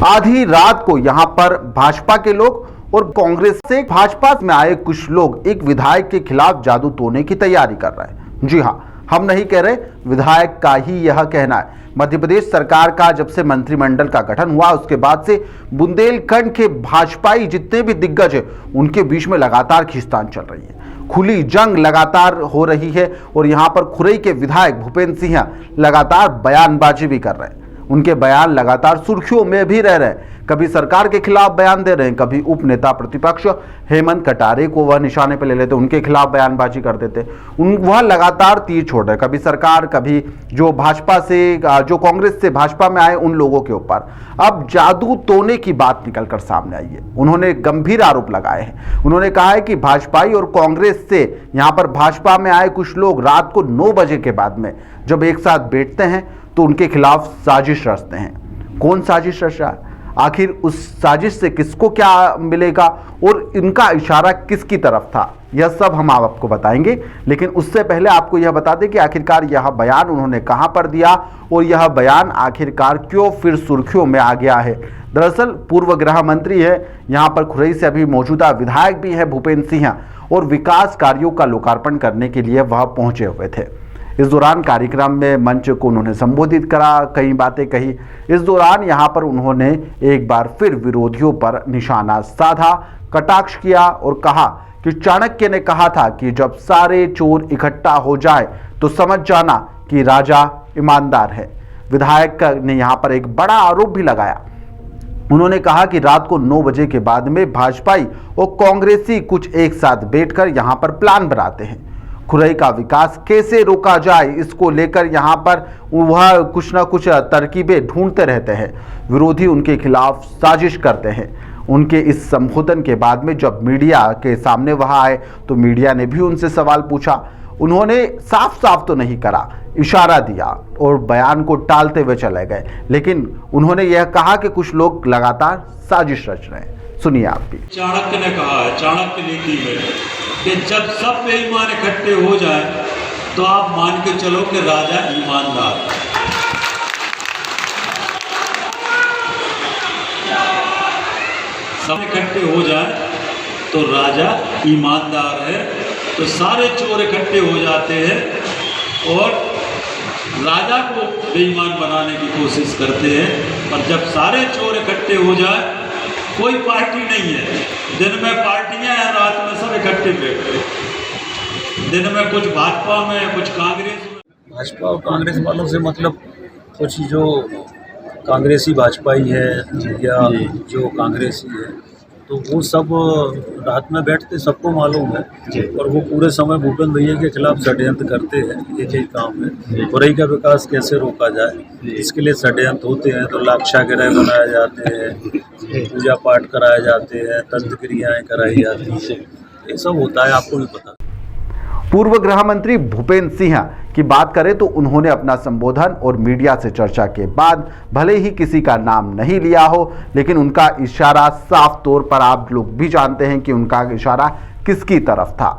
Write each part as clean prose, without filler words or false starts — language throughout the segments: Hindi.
आधी रात को यहां पर भाजपा के लोग और कांग्रेस से भाजपा में आए कुछ लोग एक विधायक के खिलाफ जादू टोने की तैयारी कर रहे हैं। जी हां, हम नहीं कह रहे, विधायक का ही यह कहना है। मध्य प्रदेश सरकार का जब से मंत्रिमंडल का गठन हुआ उसके बाद से बुंदेलखंड के भाजपाई जितने भी दिग्गज हैं उनके बीच में लगातार खींचतान चल रही है, खुली जंग लगातार हो रही है और यहां पर खुरई के विधायक भूपेंद्र सिंह लगातार बयानबाजी भी कर रहे हैं। उनके बयान लगातार सुर्खियों में भी रह रहे हैं। कभी सरकार के खिलाफ बयान दे रहे हैं, कभी उप नेता प्रतिपक्ष हेमंत कटारे को वह निशाने पर ले लेते, उनके खिलाफ बयानबाजी कर देते। वह लगातार तीर छोड़ रहे, कभी सरकार, कभी जो भाजपा से, जो कांग्रेस से भाजपा में आए उन लोगों के ऊपर। अब जादू टोने की बात निकलकर सामने आई है। उन्होंने गंभीर आरोप लगाए हैं। उन्होंने कहा है कि भाजपाई और कांग्रेस से यहां पर भाजपा में आए कुछ लोग रात को 9 बजे के बाद में जब एक साथ बैठते हैं तो उनके खिलाफ साजिश रचते हैं। कौन साजिश रच रहा है, आखिर उस साजिश से किसको क्या मिलेगा और इनका इशारा किसकी तरफ था, यह सब हम आपको बताएंगे। लेकिन उससे पहले आपको यह बता दें कि आखिरकार यह बयान उन्होंने कहां पर दिया और यह बयान आखिरकार क्यों फिर सुर्खियों में आ गया है। दरअसल पूर्व गृह मंत्री है, यहां पर खुरई से अभी मौजूदा विधायक भी है भूपेंद्र सिंह, और विकास कार्यों का लोकार्पण करने के लिए वह पहुंचे हुए थे। इस दौरान कार्यक्रम में मंच को उन्होंने संबोधित करा, कई बातें कही। इस दौरान यहां पर उन्होंने एक बार फिर विरोधियों पर निशाना साधा, कटाक्ष किया और कहा कि चाणक्य ने कहा था कि जब सारे चोर इकट्ठा हो जाए तो समझ जाना कि राजा ईमानदार है। विधायक ने यहां पर एक बड़ा आरोप भी लगाया। उन्होंने कहा कि रात को 9 बजे के बाद में भाजपाई और कांग्रेसी कुछ एक साथ बैठकर यहां पर प्लान बनाते हैं। खुरई का विकास कैसे रोका जाए, इसको लेकर यहां पर वह कुछ ना कुछ तरकीबें ढूंढते रहते हैं। विरोधी उनके खिलाफ साजिश करते हैं। उनके इस संबोधन के बाद में जब मीडिया के सामने वह आए तो मीडिया ने भी उनसे सवाल पूछा। उन्होंने साफ साफ तो नहीं करा, इशारा दिया और बयान को टालते हुए चले गए। लेकिन उन्होंने यह कहा कि कुछ लोग लगातार साजिश रच रहे हैं। सुनिए आप भी। चाणक्य ने कहा है, चाणक्य नीति में, कि जब सब बेईमान इकट्ठे हो जाए तो आप मान के चलो कि राजा ईमानदार है। सब इकट्ठे हो जाए तो राजा ईमानदार है, तो सारे चोर इकट्ठे हो जाते हैं और राजा को बेईमान बनाने की कोशिश करते हैं। पर जब सारे चोर इकट्ठे हो जाए, कोई पार्टी नहीं है, दिन में पार्टियां हैं, रात में सब इकट्ठे बैठते हैं। दिन में कुछ भाजपा में, कुछ कांग्रेस में। भाजपा और कांग्रेस वालों से मतलब कुछ जो कांग्रेसी भाजपाई है या जो कांग्रेसी है, तो वो सब रात में बैठते, सबको मालूम है। और वो पूरे समय भूपेंद्र भैया के खिलाफ षड्यंत्र करते हैं। एक ही काम है, खुरई का विकास कैसे रोका जाए, इसके लिए षड्यंत्र होते हैं। तो लाक्षागृह बनाए जाते हैं, पूजा पाठ कराए जाते हैं, तंत्र क्रियाएँ कराई जाती हैं, ये सब होता है, आपको भी पता। पूर्व गृह मंत्री भूपेंद्र सिंह की बात करें तो उन्होंने अपना संबोधन और मीडिया से चर्चा के बाद भले ही किसी का नाम नहीं लिया हो, लेकिन उनका इशारा साफ तौर पर आप लोग भी जानते हैं कि उनका इशारा किसकी तरफ था।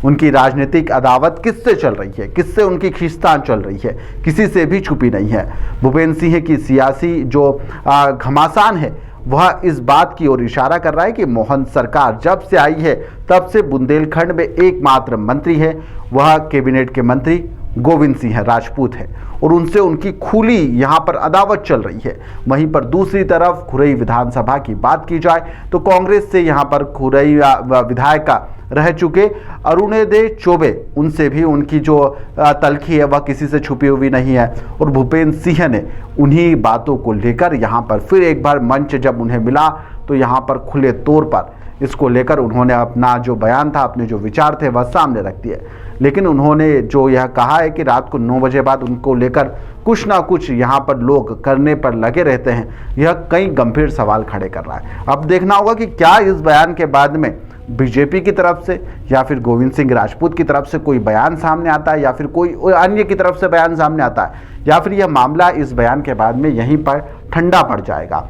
उनकी राजनीतिक अदावत किससे चल रही है, किससे उनकी खींचतान चल रही है, किसी से भी छुपी नहीं है। भूपेंद्र सिंह की सियासी जो घमासान है वह इस बात की ओर इशारा कर रहा है कि मोहन सरकार जब से आई है तब से बुंदेलखंड में एकमात्र मंत्री है, वह कैबिनेट के मंत्री गोविंद सिंह राजपूत है और उनसे उनकी खुली यहाँ पर अदावत चल रही है। वहीं पर दूसरी तरफ खुरई विधानसभा की बात की जाए तो कांग्रेस से यहाँ पर खुरई विधायक रह चुके अरुणोदय चौबे, उनसे भी उनकी जो तलखी है वह किसी से छुपी हुई नहीं है। और भूपेंद्र सिंह ने उन्हीं बातों को लेकर यहाँ पर फिर एक बार मंच जब उन्हें मिला तो यहाँ पर खुले तौर पर इसको लेकर उन्होंने अपना जो बयान था, अपने जो विचार थे वह सामने रख दिए। लेकिन उन्होंने जो यह कहा है कि रात को 9 बजे बाद उनको लेकर कुछ ना कुछ यहाँ पर लोग करने पर लगे रहते हैं, यह कई गंभीर सवाल खड़े कर रहा है। अब देखना होगा कि क्या इस बयान के बाद में बीजेपी की तरफ से या फिर गोविंद सिंह राजपूत की तरफ से कोई बयान सामने आता है या फिर कोई अन्य की तरफ से बयान सामने आता है, या फिर यह मामला इस बयान के बाद में यहीं पर ठंडा पड़ जाएगा।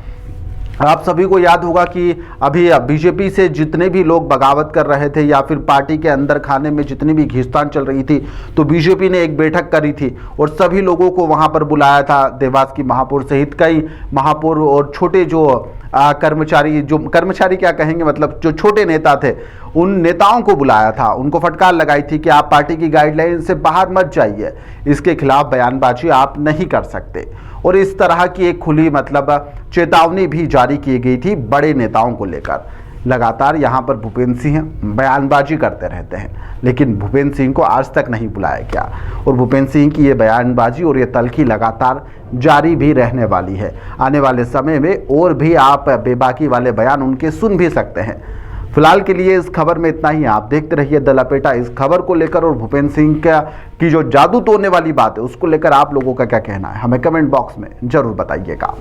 आप सभी को याद होगा कि अभी बीजेपी से जितने भी लोग बगावत कर रहे थे या फिर पार्टी के अंदर खाने में जितनी भी खींचतान चल रही थी, तो बीजेपी ने एक बैठक करी थी और सभी लोगों को वहां पर बुलाया था। देवास की महापौर सहित कई महापौर और छोटे जो कर्मचारी क्या कहेंगे, मतलब जो छोटे नेता थे, उन नेताओं को बुलाया था। उनको फटकार लगाई थी कि आप पार्टी की गाइडलाइन से बाहर मत जाइए, इसके खिलाफ बयानबाजी आप नहीं कर सकते। और इस तरह की एक खुली मतलब चेतावनी भी जारी की गई थी बड़े नेताओं को लेकर। लगातार यहाँ पर भूपेंद्र सिंह बयानबाजी करते रहते हैं, लेकिन भूपेंद्र सिंह को आज तक नहीं बुलाया गया और भूपेंद्र सिंह की ये बयानबाजी और ये तल्खी लगातार जारी भी रहने वाली है। आने वाले समय में और भी आप बेबाकी वाले बयान उनके सुन भी सकते हैं। फिलहाल के लिए इस खबर में इतना ही। आप देखते रहिए द लपेटा। इस खबर को लेकर और भूपेंद्र सिंह की जो जादू तोड़ने वाली बात है उसको लेकर आप लोगों का क्या कहना है, हमें कमेंट बॉक्स में जरूर बताइएगा।